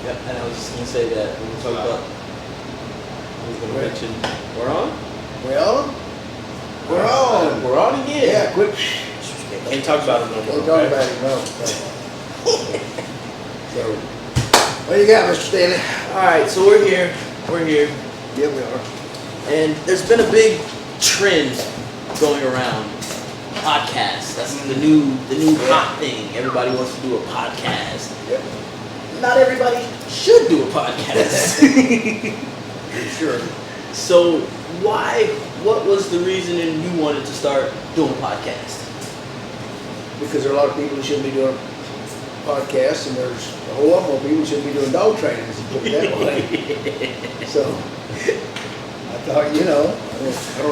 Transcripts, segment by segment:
Yep, and I was just gonna say that when we talk about, I was gonna mention, we're on? We're on again. Yeah, quick. Can't talk about it no more. Can't talk about it, no. So, what you got, Mr. Stanley? Alright, so we're here. Yeah, we are. And there's been a big trend going around. Podcasts. That's the new hot thing. Everybody wants to do a podcast. Yep. Not everybody should do a podcast. Sure. So what was the reason you wanted to start doing a podcast? Because there are a lot of people who shouldn't be doing podcasts, and there's a whole lot more people who shouldn't be doing dog training, as you put it that way. So, I thought, I don't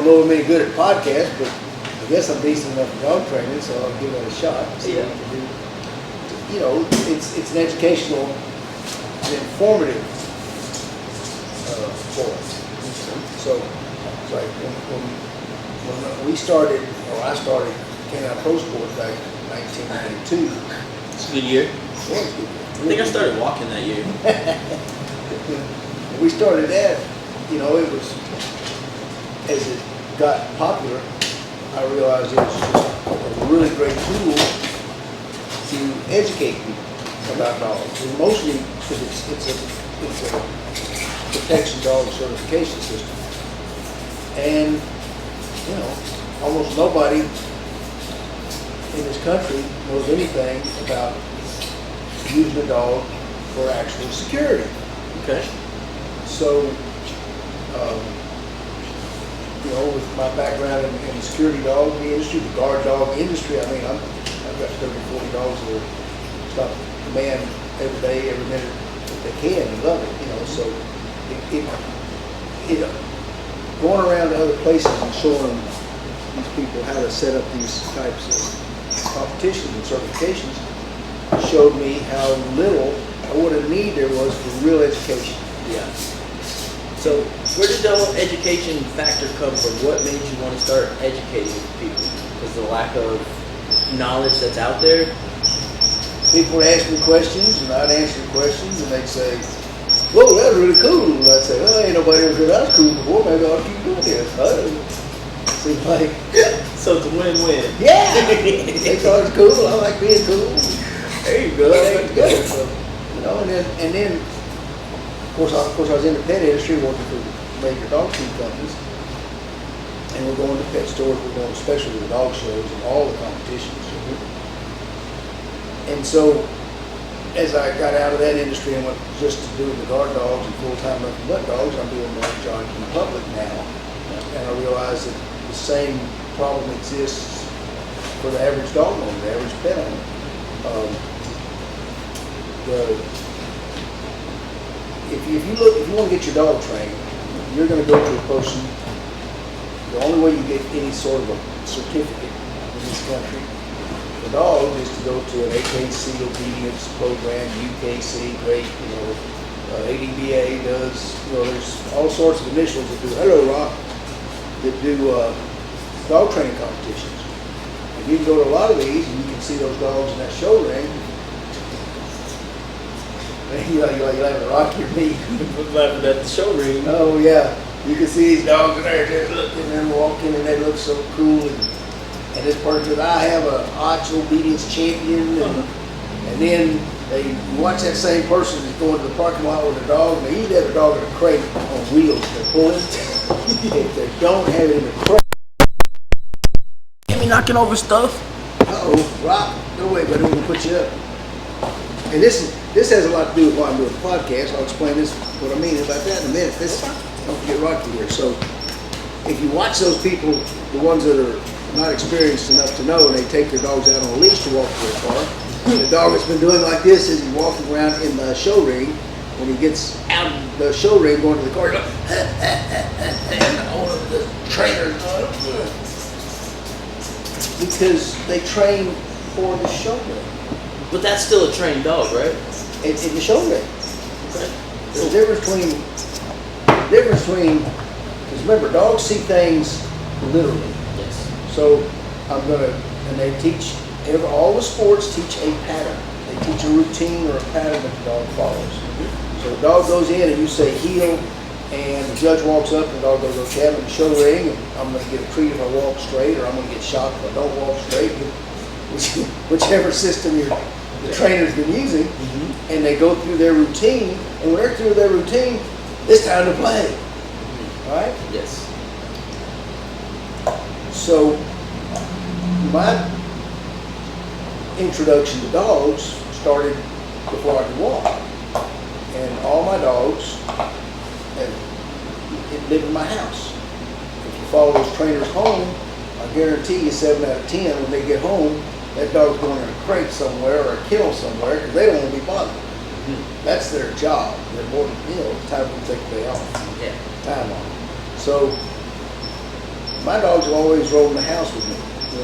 know if I'm any good at podcasts, but I guess I'm decent enough at dog training, so I'll give it a shot. See what I can do. It's an educational and informative for us. So, it's like when we started, or I started Canine Pro Sports back in 1992. It's a good year. It was a good year. I think I started walking that year. When we started that, it was, as it got popular, I realized it was just a really great tool to educate people about dogs. And mostly because it's a protection dog certification system. And, almost nobody in this country knows anything about using a dog for actual security. Okay. So, with my background in the security dog industry, the guard dog industry, I've got 30, 40 dogs that stop the man every day, every minute that they can and love it, so going around to other places and showing these people how to set up these types of competitions and certifications showed me how little or what a need there was for real education. Yeah. So where did the whole education factor come from? What made you want to start educating people? Was the lack of knowledge that's out there? People would ask me questions, and I'd answer the questions, and they'd say, "Whoa, that was really cool." And I'd say, "Oh, ain't nobody ever said that was cool before. Maybe I ought to keep doing this." Seems like so it's a win-win. Yeah, they thought it was cool. I like being cool. There you go. That's good. So, and then, of course, I was in the pet industry working for major dog food companies, and we're going to pet stores. We're going especially to the dog shows and all the competitions. And so, as I got out of that industry and went just to doing the guard dogs and full-time nothing but dogs, I'm doing more John Q. Public now, and I realize that the same problem exists for the average dog owner, the average pet owner. If you want to get your dog trained, you're going to go to a person. The only way you get any sort of a certificate in this country for dogs is to go to an AKC obedience program, UKC, great, ADBA does, there's all sorts of initials that do, hello Rock, that do dog training competitions. And you can go to a lot of these and you can see those dogs in that show ring. You're laughing at Rock, you're me. Laughing at the show ring. Oh yeah, you can see these dogs in there just looking and walking, and they look so cool. And this person says, I have a Ox obedience champion, and then they watch that same person that's going to the parking lot with a dog, and they usually have a dog in a crate on wheels. They're pulling. If they don't have it in a crate, Get me knocking over stuff. Rock, no way, buddy, we're gonna put you up. And this has a lot to do with why I'm doing a podcast. I'll explain what I mean about that in a minute. Don't forget Rocky here. So, if you watch those people, the ones that are not experienced enough to know, and they take their dogs out on a leash to walk to their car, the dog that's been doing like this is walking around in the show ring. When he gets out of the show ring going to the car, he goes, and all of the trainers because they train for the show ring. But that's still a trained dog, right? It's in the show ring. Okay. There's a difference between, because remember, dogs see things literally. Yes. So and they teach, all the sports teach a pattern. They teach a routine or a pattern that the dog follows. So the dog goes in and you say heel, and the judge walks up and the dog goes, okay, I'm going to show ring, and I'm going to get a treat if I walk straight, or I'm going to get shocked if I don't walk straight, whichever system the trainer's been using. Mm-hmm. And they go through their routine, and when they're through their routine, it's time to play. Mm-hmm. All right? Yes. So my introduction to dogs started before I could walk. And all my dogs live in my house. If you follow those trainers home, I guarantee you 7 out of 10, when they get home, that dog's going in a crate somewhere or a kennel somewhere because they don't want to be bothered. Mm-hmm. That's their job. They're more, it's time for them to take a day off. Yeah. Time off. So my dogs have always rolled in the house with me.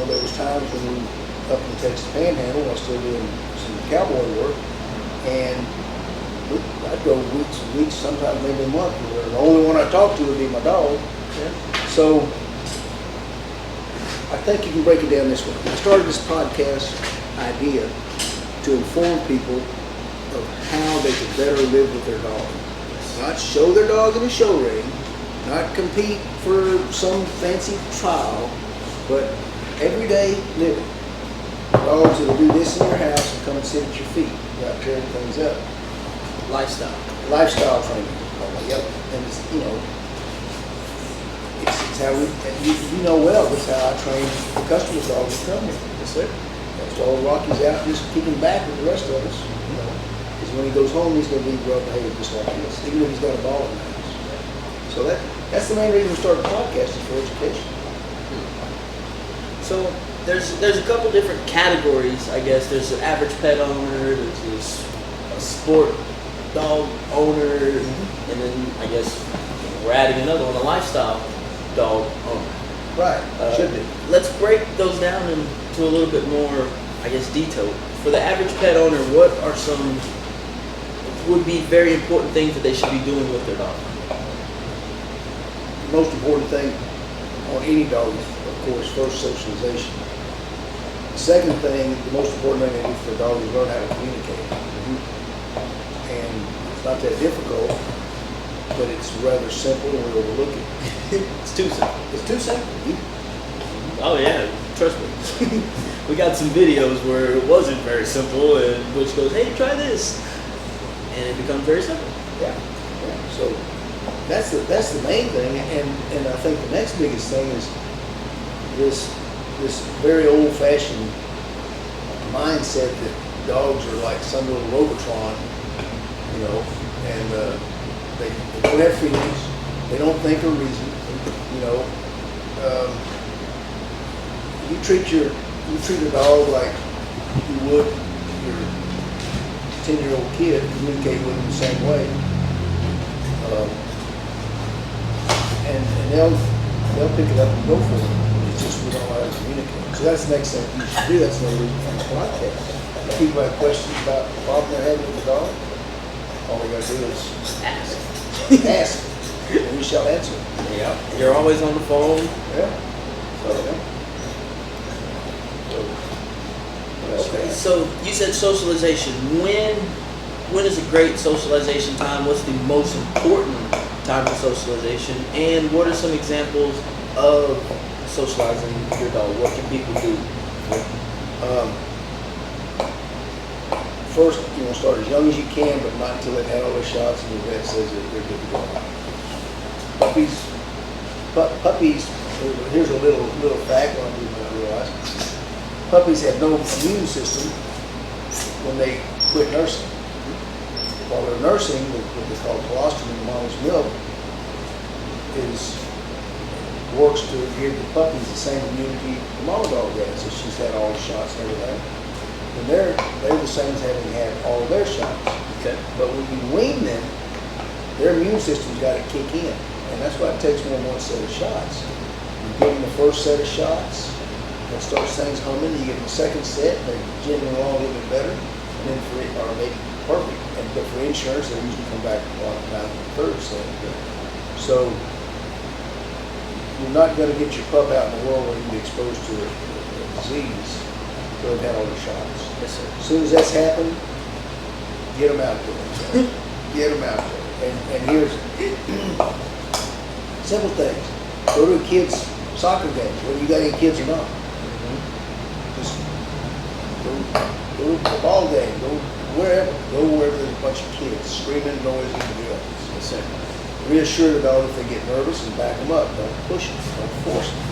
There was times when we were up in the Texas Panhandle, I was still doing some cowboy work, and I'd go weeks and weeks, sometimes maybe a month, where the only one I talked to would be my dog. Yeah. So I think you can break it down this way. I started this podcast idea to inform people of how they could better live with their dog. Not show their dog in a show ring, not compete for some fancy trial, but everyday living. Dogs that'll do this in your house and come and sit at your feet without tearing things up. Lifestyle training. Yep. And it's, it's how you know well, that's how I train the customers' dogs that come here. Yes, sir. That's why Rocky's out just kicking back with the rest of us. Because when he goes home, he's going to be well behaved just like this, even if he's got a ball in the house. So that's the main reason we started the podcast, is for education. So there's a couple different categories, I guess. There's an average pet owner, there's a sport dog owner, and then I guess we're adding another one, a lifestyle dog owner. Right, should be. Let's break those down into a little bit more, I guess, detail. For the average pet owner, what are some would be very important things that they should be doing with their dog? The most important thing on any dog is, of course, first socialization. The second thing, the most important thing they do for a dog is learn how to communicate. And it's not that difficult, but it's rather simple and we overlook it. It's too simple. It's too simple. Oh yeah, trust me. We got some videos where it wasn't very simple, and Butch goes, "Hey, try this," and it becomes very simple. Yeah. So that's the main thing, and I think the next biggest thing is this very old-fashioned mindset that dogs are like some little Robotron, and they don't have feelings, they don't think or reason, You treat a dog like you would your 10-year-old kid, communicate with them the same way, and they'll pick it up and go for it. It's just we don't know how to communicate. So that's the next thing you should do. That's another reason from the podcast. If people have questions about the problem they're having with the dog, all they got to do is Ask. ask, and we shall answer. Yeah. You're always on the phone. Yeah. Okay. So you said socialization. When is a great socialization time? What's the most important time for socialization? And what are some examples of socializing your dog? What can people do? First, start as young as you can, but not until they've had all their shots and your vet says that they're good to go. Puppies. Here's a little fact one people don't realize. Puppies have no immune system when they quit nursing. While they're nursing, what they call colostrum in mom's milk works to give the puppies the same immunity the mama dog has, so she's had all the shots and everything. And they're the same as having had all of their shots. Okay. But when you wean them, their immune system's got to kick in. And that's why it takes more than one set of shots. You give them the first set of shots, that starts things humming, you give them the second set, they're jigging along a little bit better, and then or maybe perfect. But for insurance, they usually come back a lot of times with the third set. So you're not going to get your pup out in the world where you can be exposed to a disease until they've had all the shots. Yes, sir. As soon as that's happened, get them out there. Get them out there. And here's simple things. Go to a kid's soccer game, whether you got any kids or not. Just go to a ball game, go wherever there's a bunch of kids screaming, noisy, and yelling. Yes, sir. Reassure the dog if they get nervous and back them up. Don't push them, don't force them.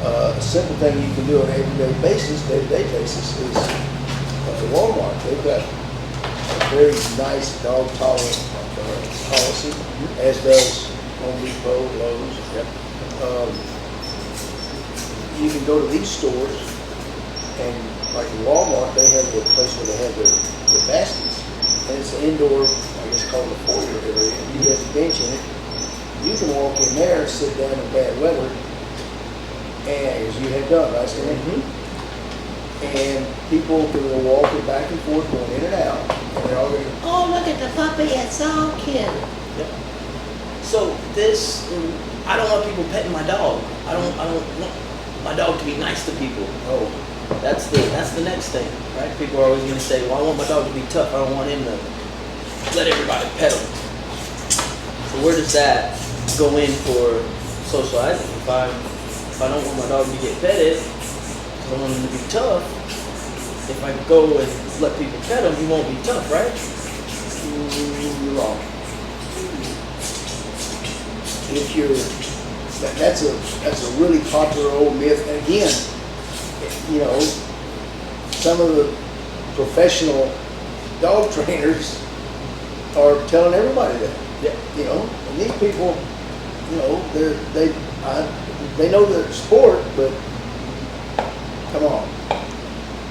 A simple thing you can do on an everyday basis, day-to-day basis, is at Walmart. They've got a very nice dog tolerant policy, as does Home Depot, Lowe's. You can go to these stores, and like in Walmart, they have a place where they have their baskets, and it's an indoor, I guess called a foyer area. You have a bench in it. You can walk in there and sit down in bad weather, and as you have done, right, Stan? And people can go walking back and forth, going in and out, and they're all going, Oh, look at the puppy, it's so cute. Yep. So this, I don't want people petting my dog. I don't want my dog to be nice to people. oh, That's the next thing, right? People are always going to say, well, I want my dog to be tough. I don't want him to let everybody pet him. So where does that go in for socializing? If I don't want my dog to get petted, I want him to be tough. If I go and let people pet him, he won't be tough, right? you're wrong. If you're, that's a really popular old myth. And again, you know, some of the professional dog trainers are telling everybody that. Yeah. You know, and these people, you know, they know their sport, but come on.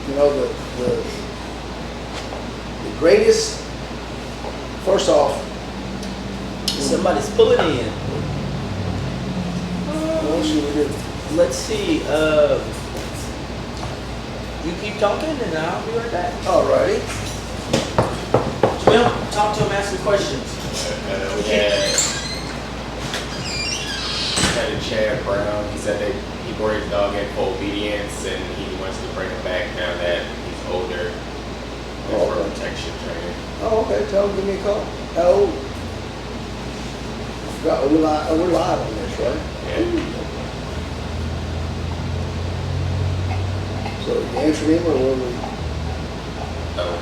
You know, the greatest, first off, Somebody's pulling in. what should we do? Let's see. You keep talking, and I'll be right back. Alrighty. Jamil, talk to him, ask him questions. We had a Chad Brown. He said that he brought his dog in for obedience, and he wants to bring him back now that he's older Oh, for okay. protection training. Oh, okay. Tell them, give me a call. How old? We're live on this, right? Yeah. So you answered him, or were we?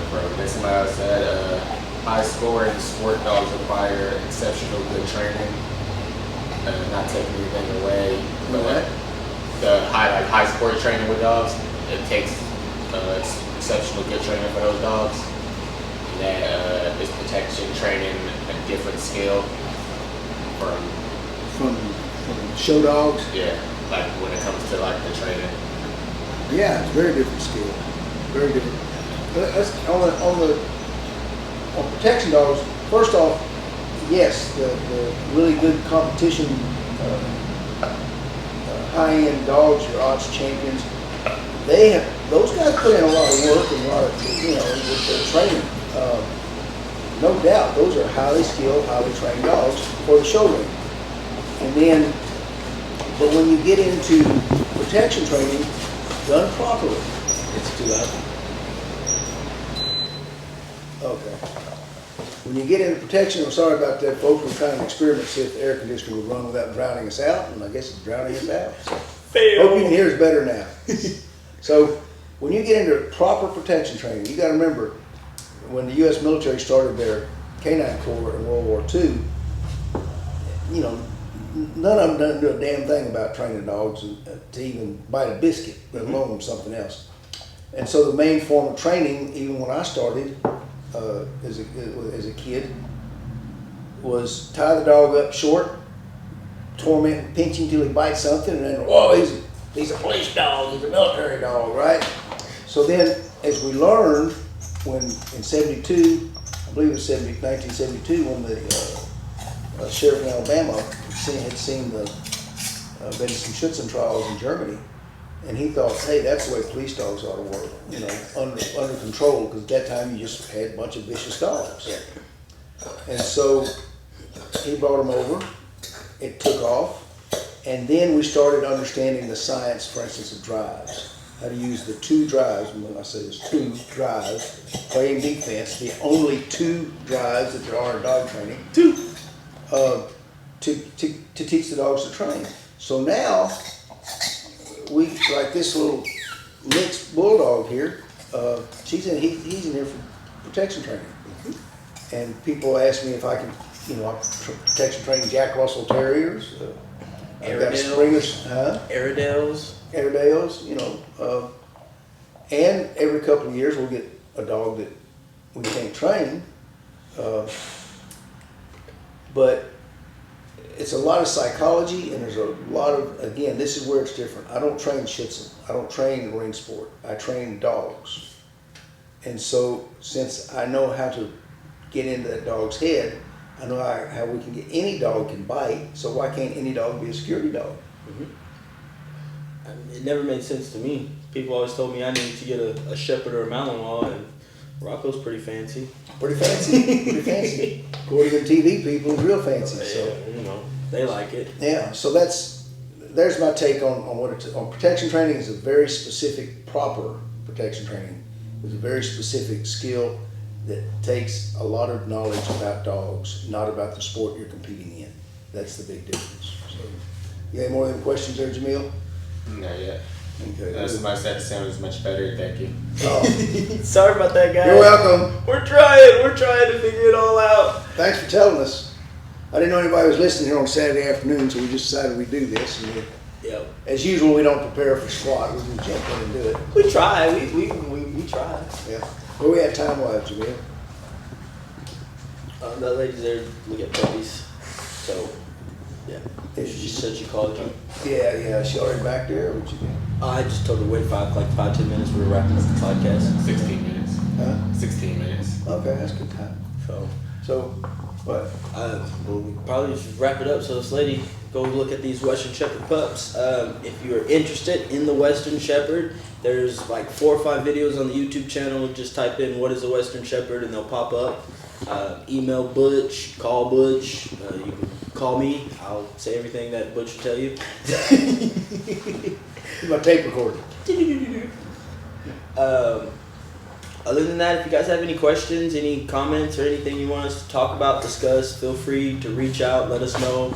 From this else said, high scoring sport dogs require exceptional good training, not taking anything away, but the high sport training with dogs, it takes exceptional good training for those dogs. And that is protection training a different skill from Show dogs? like when it comes to like the training. Yeah, it's a very different skill. Very different. On protection dogs, first off, yes, the really good competition, high-end dogs, your odds champions, those guys put in a lot of work and a lot of, with their training. No doubt, those are highly skilled, highly trained dogs for the show ring. And then, but when you get into protection training, done properly. It's too loud. Okay. When you get into protection, I'm sorry about that, folks. We're trying to experiment, see if the air conditioner would run without drowning us out, and I guess it's drowning us out. So, hope you can hear us better now. So, when you get into proper protection training, you got to remember, when the U.S. military started their Canine Corps in World War II, none of them didn't do a damn thing about training dogs to even bite a biscuit, let alone something else. And so the main form of training, even when I started as a kid, was tie the dog up short, torment and pinch him till he bites something, and then, he's a police dog, he's a military dog, right? So then, as we learned, when in 72, I believe it was 1972, when the sheriff in Alabama had seen the Benson Schützen trials in Germany, and he thought, hey, that's the way police dogs ought to work, under control, because at that time you just had a bunch of vicious dogs. And so he brought them over, it took off, and then we started understanding the science, for instance, of drives. how to use the 2 drives, and when I say there's 2 drives, play and defense, the only 2 drives that there are in dog training, to teach the dogs to train. So now, like this little mixed bulldog here, he's in here for protection training. And people ask me if I can, I'm protection training Jack Russell Terriers. I've got Springers, Airedales, and every couple of years we'll get a dog that we can't train. But it's a lot of psychology, and there's a lot of, again, this is where it's different. I don't train Shih Tzu. I don't train ring sport. I train dogs. And so since I know how to get into that dog's head, I know how we can get, any dog can bite, so why can't any dog be a security dog? It never made sense to me. People always told me I needed to get a Shepherd or a Malinois, and Rocco's pretty fancy. Pretty fancy. According to TV people, it's real fancy. So they like it. Yeah, so there's my take on protection training. Is a very specific, proper protection training. It's a very specific skill that takes a lot of knowledge about dogs, not about the sport you're competing in. That's the big difference. So, you have more of them questions there, Jamil? Not yet. Okay. Somebody said it sounds much better. Thank you. Oh. Sorry about that, guys. You're welcome. We're trying to figure it all out. Thanks for telling us. I didn't know anybody was listening here on Saturday afternoon, so we just decided we'd do this. And as usual, we don't prepare for squat. We just jump in and do it. We try. We try. Yeah. Where we at time-wise, Jamil? That lady's there to look at puppies. So, yeah. She said she called you. Yeah. She already back there, or what you do? I just told her wait 5-10 minutes. We were wrapping up the podcast. 16 minutes. Huh? 16 minutes. Okay, that's good time. So what? We'll probably just wrap it up. So this lady, go look at these Western Shepherd pups. If you're interested in the Western Shepherd, there's like 4 or 5 videos on the YouTube channel. Just type in what is a Western Shepherd and they'll pop up. Email Butch, call Butch. You can call me. I'll say everything that Butch will tell you. My tape recorder. Other than that, if you guys have any questions, any comments, or anything you want us to talk about, discuss, feel free to reach out, let us know.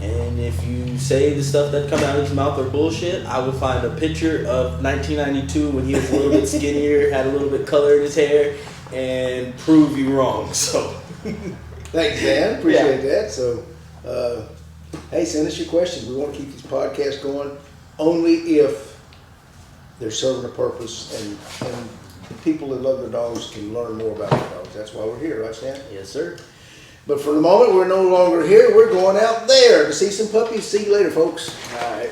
And if you say the stuff that comes out of his mouth are bullshit, I will find a picture of 1992 when he was a little bit skinnier, had a little bit color in his hair, and prove you wrong. So, thanks, Dan. Appreciate that. So, hey, send us your questions. We want to keep this podcast going only if they're serving a purpose and people that love their dogs can learn more about their dogs. That's why we're here, right, Stan? yes, sir. But for the moment, we're no longer here. We're going out there to see some puppies. See you later, folks. All right.